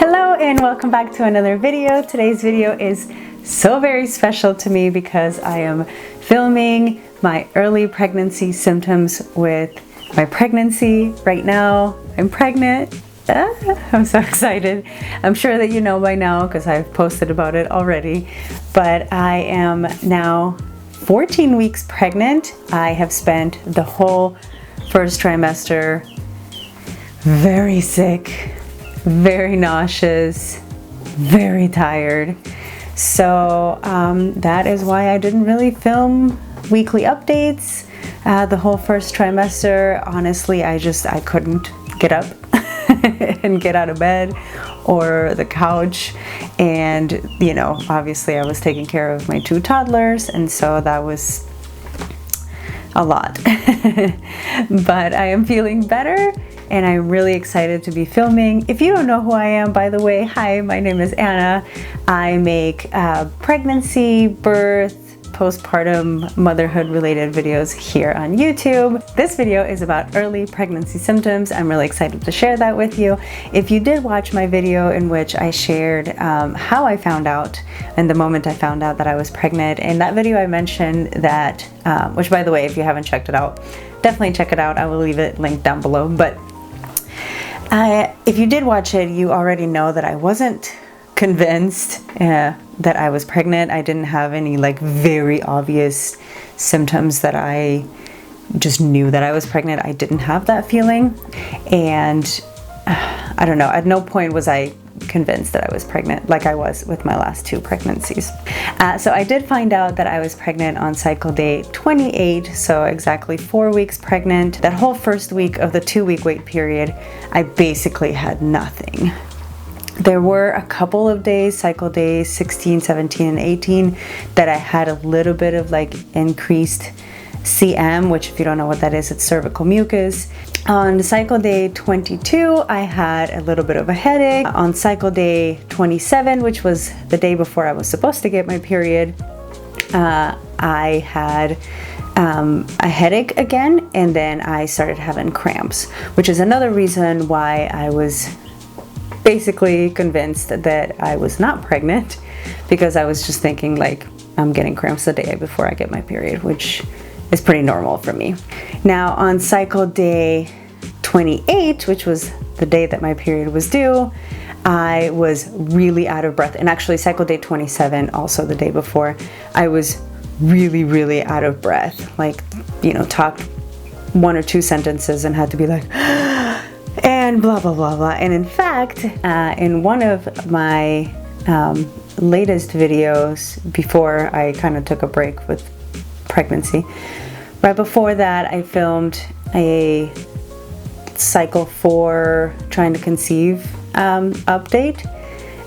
Hello and welcome back to another video. Today's video is so very special to me because I am filming my early pregnancy symptoms with my pregnancy. Right now, I'm pregnant. I'm so excited. I'm sure that you know by now because I've posted about it already, but I am now 14 weeks pregnant. I have spent the whole first trimester very sick, very nauseous, very tired. So that is why I didn't really film weekly updates the whole first trimester. Honestly, I couldn't get up and get out of bed or the couch, and you know, obviously I was taking care of my two toddlers, and so that was a lot. But I am feeling better and I'm really excited to be filming. If you don't know who I am, by the way, hi, my name is Anna. I make pregnancy, birth, postpartum, motherhood related videos here on YouTube. This video is about early pregnancy symptoms. I'm really excited to share that with you. If you did watch my video in which I shared how I found out and the moment I found out that I was pregnant, in that video I mentioned that, which by the way, if you haven't checked it out, definitely check it out. I will leave it linked down below. But if you did watch it, you already know that I wasn't convinced that I was pregnant. I didn't have any like very obvious symptoms that I just knew that I was pregnant. I didn't have that feeling, and I don't know, at no point was I convinced that I was pregnant like I was with my last two pregnancies. So I did find out that I was pregnant on cycle day 28, so exactly 4 weeks pregnant. That whole first week of the 2-week wait period, I basically had nothing. There were a couple of days, cycle days 16, 17, and 18, that I had a little bit of like increased CM, which if you don't know what that is, it's cervical mucus. On cycle day 22, I had a little bit of a headache. On cycle day 27, which was the day before I was supposed to get my period, I had a headache again, and then I started having cramps, which is another reason why I was basically convinced that I was not pregnant, because I was just thinking like, I'm getting cramps the day before I get my period, which is pretty normal for me. Now on cycle day 28, which was the day that my period was due, I was really out of breath. And actually cycle day 27, also the day before, I was really out of breath. Like, you know, talked 1 or 2 sentences and had to be like, and blah, blah, blah, blah. And in fact, in one of my latest videos before I kind of took a break with pregnancy, right before that, I filmed a cycle 4 trying to conceive update.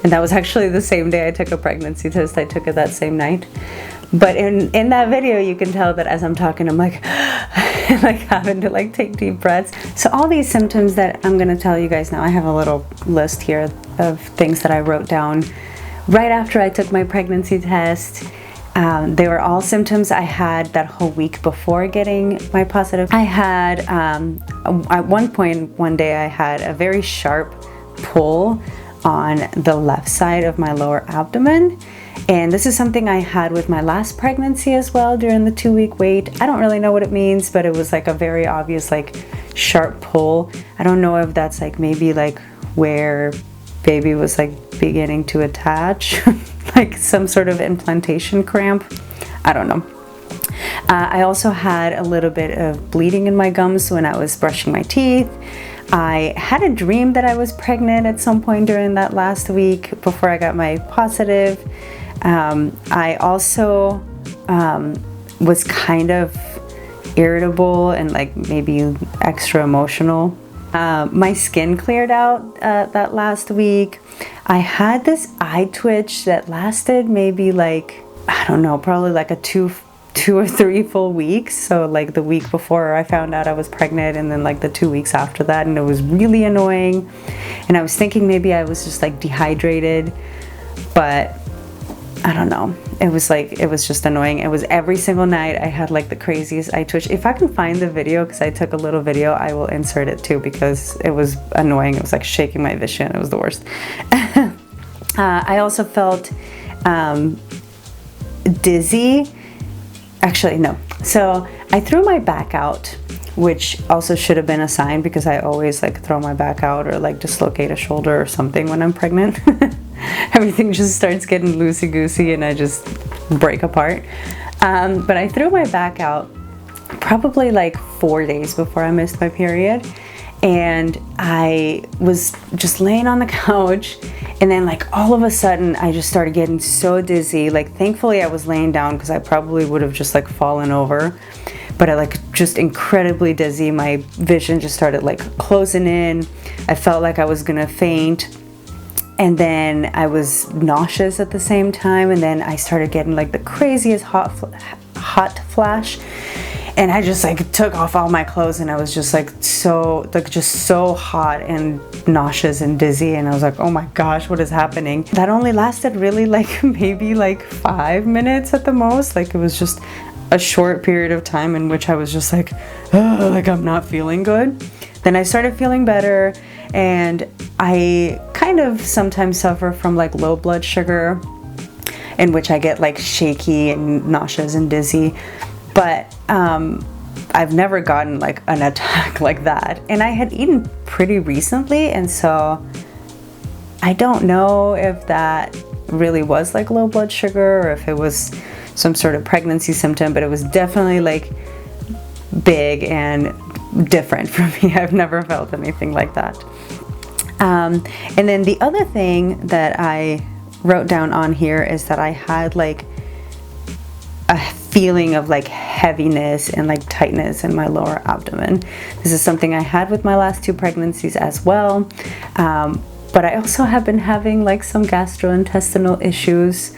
And that was actually the same day I took a pregnancy test. I took it that same night. But in that video, you can tell that as I'm talking, I'm like, like having to like take deep breaths. So all these symptoms that I'm gonna tell you guys now, I have a little list here of things that I wrote down right after I took my pregnancy test. They were all symptoms I had that whole week before getting my positive. I had, at one point, one day I had a very sharp pull on the left side of my lower abdomen. And this is something I had with my last pregnancy as well during the 2-week wait. I don't really know what it means, but it was like a very obvious like sharp pull. I don't know if that's like maybe like where baby was like beginning to attach, like some sort of implantation cramp. I don't know. I also had a little bit of bleeding in my gums when I was brushing my teeth. I had a dream that I was pregnant at some point during that last week before I got my positive. I also was kind of irritable and like maybe extra emotional. My skin cleared out that last week. I had this eye twitch that lasted maybe like, I don't know, probably like a two or 3 full weeks. So like the week before I found out I was pregnant, and then like the 2 weeks after that, and it was really annoying. And I was thinking maybe I was just like dehydrated, but I don't know. It was just annoying. It was every single night. I had like the craziest eye twitch. If I can find the video, because I took a little video, I will insert it too, because it was annoying. It was like shaking my vision. It was the worst. I also felt dizzy. Actually, no. So I threw my back out, which also should have been a sign, because I always like throw my back out or like dislocate a shoulder or something when I'm pregnant. Everything just starts getting loosey-goosey and I just break apart. But I threw my back out probably like 4 days before I missed my period. And I was just laying on the couch, and then like all of a sudden I just started getting so dizzy. Like thankfully I was laying down, because I probably would have just like fallen over. But I like just incredibly dizzy. My vision just started like closing in. I felt like I was gonna faint. And then I was nauseous at the same time. And then I started getting like the craziest hot flash. And I just like took off all my clothes, and I was just like so hot and nauseous and dizzy. And I was like, oh my gosh, what is happening? That only lasted really like maybe like 5 minutes at the most. Like it was just a short period of time in which I was just like, oh, like I'm not feeling good. Then I started feeling better, and I kind of sometimes suffer from like low blood sugar, in which I get like shaky and nauseous and dizzy. But I've never gotten like an attack like that. And I had eaten pretty recently, and so I don't know if that really was like low blood sugar or if it was some sort of pregnancy symptom, but it was definitely like big and different for me. I've never felt anything like that. And then the other thing that I wrote down on here is that I had like a feeling of like heaviness and like tightness in my lower abdomen. This is something I had with my last 2 pregnancies as well. But I also have been having like some gastrointestinal issues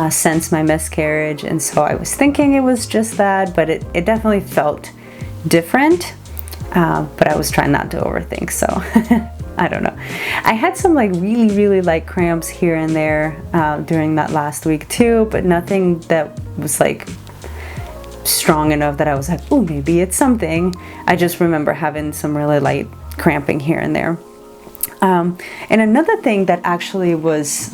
since my miscarriage. And so I was thinking it was just that, but it definitely felt different. But I was trying not to overthink, so I don't know. I had some like really light cramps here and there during that last week too, but nothing that was like strong enough that I was like, oh, maybe it's something. I just remember having some really light cramping here and there. And another thing that actually was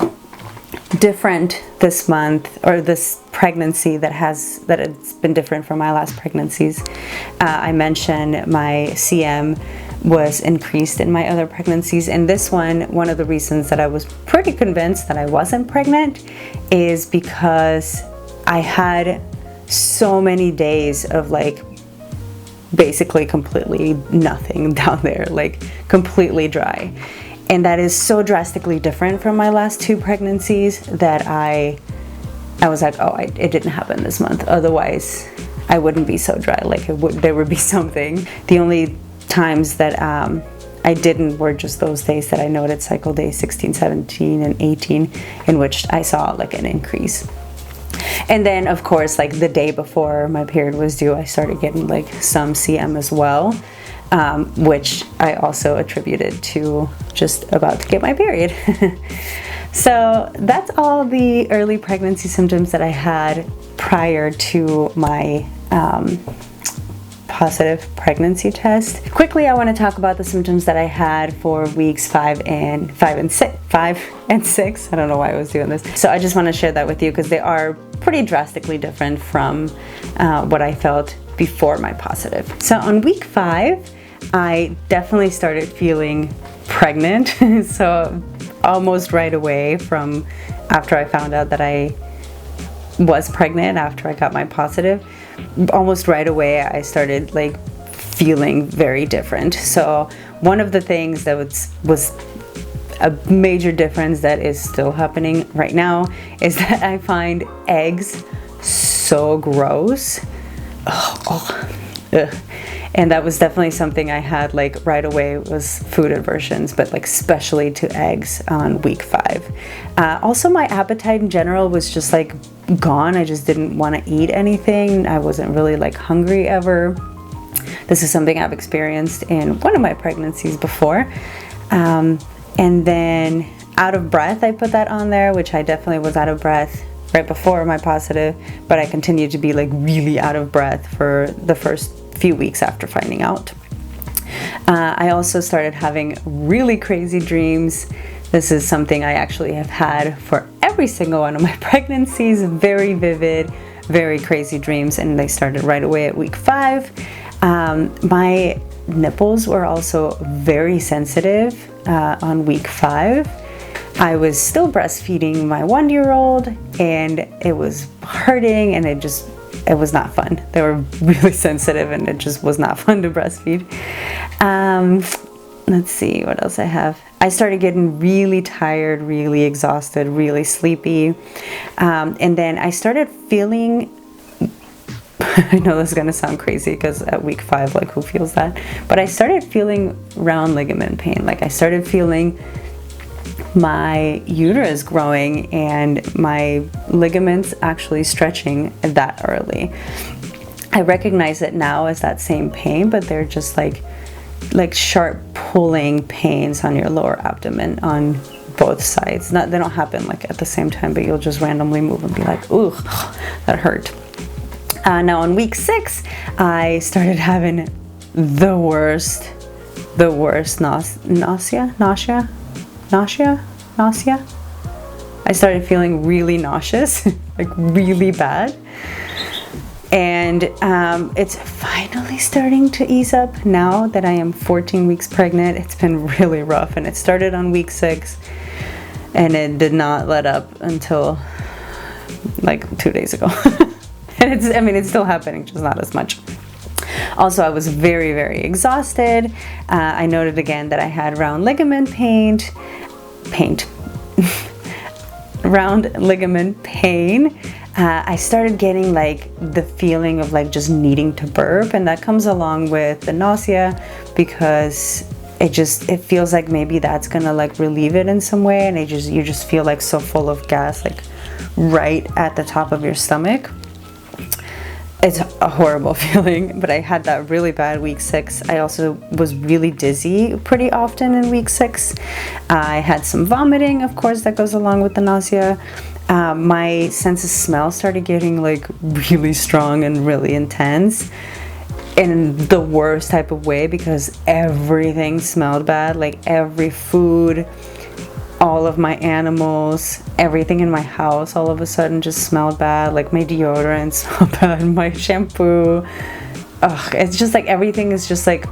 different this month, or this pregnancy that it's been different from my last pregnancies. I mentioned my CM was increased in my other pregnancies, and this one of the reasons that I was pretty convinced that I wasn't pregnant is because I had so many days of like basically completely nothing down there, like completely dry. And that is so drastically different from my last 2 pregnancies that I was like, oh, it didn't happen this month. Otherwise, I wouldn't be so dry. Like there would be something. The only times that I didn't were just those days that I noted, cycle days 16, 17, and 18, in which I saw like an increase. And then of course, like the day before my period was due, I started getting like some CM as well, which I also attributed to just about to get my period. So that's all the early pregnancy symptoms that I had prior to my positive pregnancy test. Quickly, I want to talk about the symptoms that I had for weeks 5 and 6. I don't know why I was doing this. So I just want to share that with you because they are pretty drastically different from what I felt before my positive. So on week 5, I definitely started feeling pregnant. So almost right away from after I found out that I was pregnant, after I got my positive, almost right away I started like feeling very different. So one of the things that was a major difference that is still happening right now is that I find eggs so gross. Ugh. And that was definitely something I had like right away, was food aversions, but like especially to eggs on week 5. Also my appetite in general was just like gone. I just didn't want to eat anything. I wasn't really like hungry ever. This is something I've experienced in one of my pregnancies before. And then out of breath, I put that on there, which I definitely was out of breath right before my positive, but I continued to be like really out of breath for the first few weeks after finding out. I also started having really crazy dreams. This is something I actually have had for every single one of my pregnancies. Very vivid, very crazy dreams, and they started right away at week 5. My nipples were also very sensitive on week 5. I was still breastfeeding my 1-year-old, and it was hurting, and it was not fun. They were really sensitive, and it just was not fun to breastfeed. Let's see what else I have. I started getting really tired, really exhausted, really sleepy. And then I started feeling, I know this is gonna sound crazy because at week 5, like who feels that? But I started feeling round ligament pain. Like I started feeling my uterus growing and my ligaments actually stretching that early. I recognize it now as that same pain, but they're just like sharp pulling pains on your lower abdomen on both sides. They don't happen like at the same time, but you'll just randomly move and be like, ooh, that hurt. Now on week 6, I started having the worst nausea. I started feeling really nauseous, like really bad. And it's finally starting to ease up now that I am 14 weeks pregnant. It's been really rough, and it started on week 6, and it did not let up until like 2 days ago. And it's still happening, just not as much. Also, I was very, very exhausted. I noted again that I had round ligament round ligament pain. I started getting like the feeling of like just needing to burp, and that comes along with the nausea because it feels like maybe that's gonna like relieve it in some way, and you just feel like so full of gas, like right at the top of your stomach. It's a horrible feeling, but I had that really bad week 6. I also was really dizzy pretty often in week 6. I had some vomiting, of course, that goes along with the nausea. My sense of smell started getting like really strong and really intense in the worst type of way because everything smelled bad, like every food, all of my animals, everything in my house all of a sudden just smelled bad. Like my deodorant smelled bad, my shampoo. It's just like everything is just like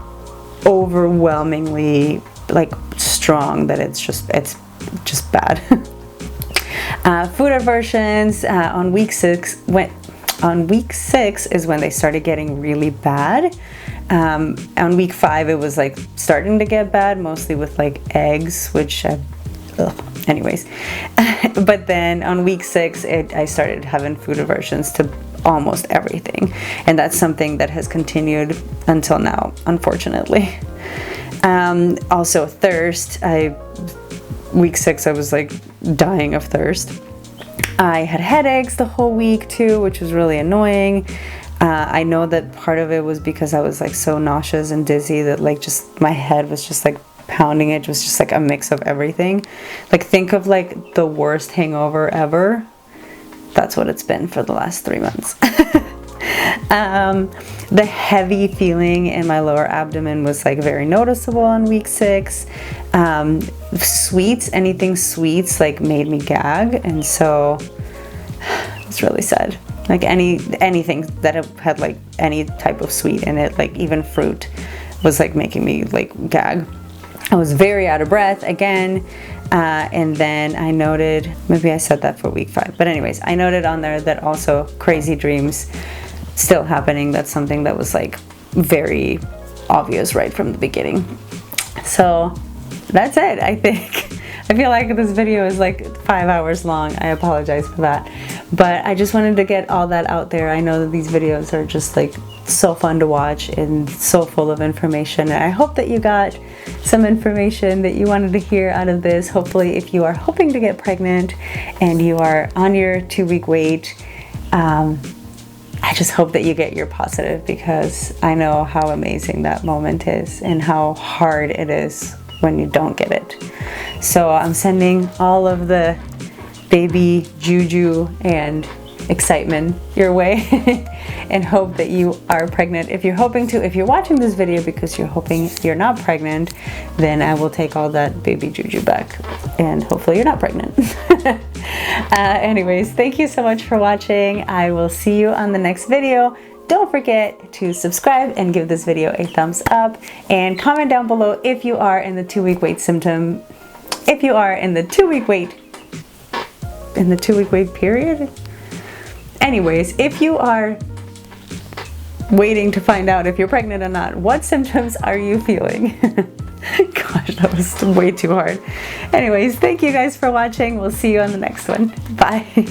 overwhelmingly like strong that it's just bad. Food aversions on week 6 is when they started getting really bad. On week 5 it was like starting to get bad, mostly with like eggs, which anyways. But then on week 6 I started having food aversions to almost everything, and that's something that has continued until now, unfortunately. Also thirst. Week 6 I was like dying of thirst. I had headaches the whole week too, which was really annoying. I know that part of it was because I was like so nauseous and dizzy that like just my head was just like pounding. It was just like a mix of everything. Like think of like the worst hangover ever. That's what it's been for the last 3 months. The heavy feeling in my lower abdomen was like very noticeable on week 6. Sweets, anything sweets like made me gag, and so it's really sad. Like anything that had like any type of sweet in it, like even fruit, was like making me like gag. I was very out of breath again. And then I noted, maybe I said that for week 5, but anyways, I noted on there that also crazy dreams still happening. That's something that was like very obvious right from the beginning. So that's it, I think. I feel like this video is like 5 hours long. I apologize for that. But I just wanted to get all that out there. I know that these videos are just like so fun to watch and so full of information. And I hope that you got some information that you wanted to hear out of this. Hopefully, if you are hoping to get pregnant and you are on your 2-week wait, I just hope that you get your positive, because I know how amazing that moment is and how hard it is when you don't get it. So I'm sending all of the baby juju and excitement your way and hope that you are pregnant. If you're hoping to, if you're watching this video because you're hoping you're not pregnant, then I will take all that baby juju back and hopefully you're not pregnant. Anyways, thank you so much for watching. I will see you on the next video. Don't forget to subscribe and give this video a thumbs up, and comment down below if you are in the 2-week wait symptom, if you are in the 2-week wait period. Anyways, if you are waiting to find out if you're pregnant or not, what symptoms are you feeling? Gosh, that was way too hard. Anyways, thank you guys for watching. We'll see you on the next one. Bye.